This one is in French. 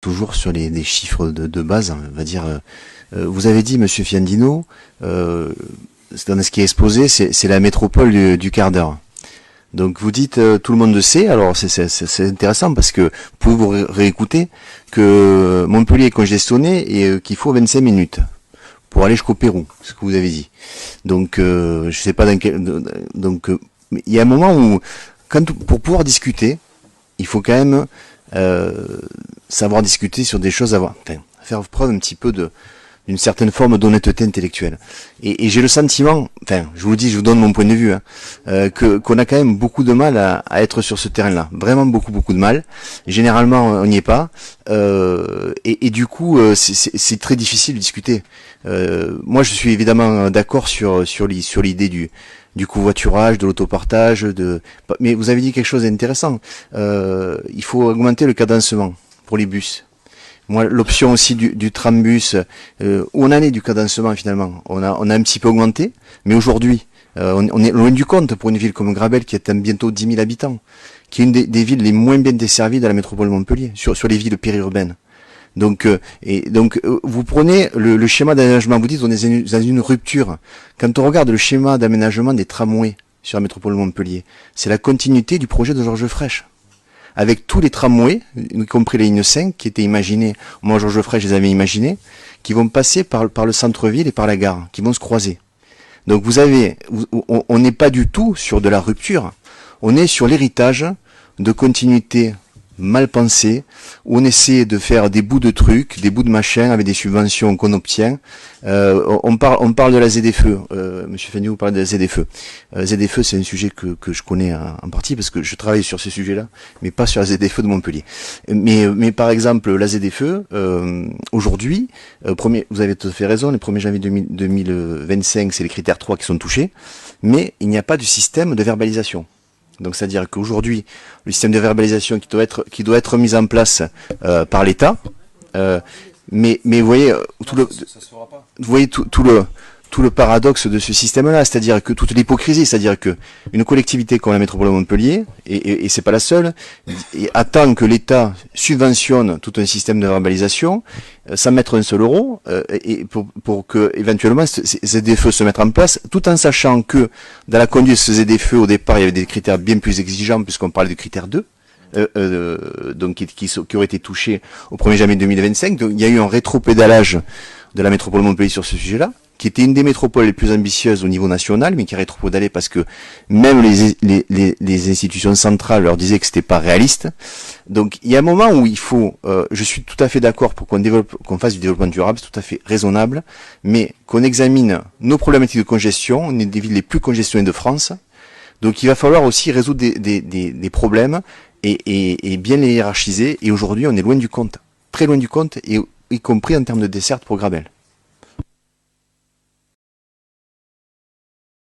toujours sur des chiffres de base, on va dire. Vous avez dit, Monsieur Fiandino, dans ce qui est exposé, c'est la métropole du quart d'heure. Donc vous dites, tout le monde le sait, alors c'est intéressant parce que vous pouvez vous réécouter que Montpellier est congestionné et qu'il faut 25 minutes pour aller jusqu'au Pérou, ce que vous avez dit. Donc je sais pas dans quel, donc il y a un moment où pour pouvoir discuter, il faut quand même savoir discuter sur des choses, faire preuve un petit peu d'une certaine forme d'honnêteté intellectuelle. Et j'ai le sentiment, je vous le dis, je vous donne mon point de vue, qu'on a quand même beaucoup de mal à être sur ce terrain-là. Vraiment beaucoup de mal. Et généralement, on n'y est pas. Et du coup, c'est très difficile de discuter. Moi, je suis évidemment d'accord sur l'idée du covoiturage, de l'autopartage, mais vous avez dit quelque chose d'intéressant. Il faut augmenter le cadencement pour les bus. Moi, l'option aussi du trambus, où on en est du cadencement finalement. On a un petit peu augmenté, mais aujourd'hui, on est loin du compte pour une ville comme Grabel qui atteint bientôt 10 000 habitants, qui est une des villes les moins bien desservies de la métropole de Montpellier, sur les villes périurbaines. Donc, vous prenez le schéma d'aménagement, vous dites on est dans une rupture. Quand on regarde le schéma d'aménagement des tramways sur la métropole de Montpellier, c'est la continuité du projet de Georges Frêche. Avec tous les tramways, y compris la ligne 5, qui étaient imaginés, moi Georges Frêche les avais imaginés, qui vont passer par le centre-ville et par la gare, qui vont se croiser. Donc on n'est pas du tout sur de la rupture, on est sur l'héritage de continuité mal pensé, où on essaie de faire des bouts de trucs, des bouts de machin avec des subventions qu'on obtient. On parle de la ZFE. Monsieur Fanny, vous parlez de la ZFE. ZFE, c'est un sujet que je connais en partie parce que je travaille sur ce sujet-là, mais pas sur la ZFE de Montpellier. Mais par exemple, la ZFE, aujourd'hui, vous avez tout à fait raison, le 1er janvier 2025, c'est les critères 3 qui sont touchés, mais il n'y a pas de système de verbalisation. Donc c'est-à-dire qu'aujourd'hui, le système de verbalisation qui doit être mis en place par l'État, mais vous voyez tout le paradoxe de ce système-là, c'est-à-dire que toute l'hypocrisie, c'est-à-dire que une collectivité comme la métropole de Montpellier, et c'est pas la seule, attend que l'État subventionne tout un système de verbalisation sans mettre un seul euro, et pour que éventuellement ces ZFE se mettent en place, tout en sachant que dans la conduite de ces ZFE au départ il y avait des critères bien plus exigeants puisqu'on parlait de critère 2. Donc qui aurait été touché au 1er janvier 2025. Donc il y a eu un rétropédalage de la métropole de Montpellier sur ce sujet-là, qui était une des métropoles les plus ambitieuses au niveau national, mais qui a rétropédalé parce que même les institutions centrales leur disaient que c'était pas réaliste. Donc il y a un moment où il faut, je suis tout à fait d'accord pour qu'on fasse du développement durable, c'est tout à fait raisonnable, mais qu'on examine nos problématiques de congestion. On est des villes les plus congestionnées de France, donc il va falloir aussi résoudre des problèmes et bien les hiérarchiser. Et aujourd'hui, on est loin du compte, très loin du compte, et y compris en termes de desserte pour Grabel.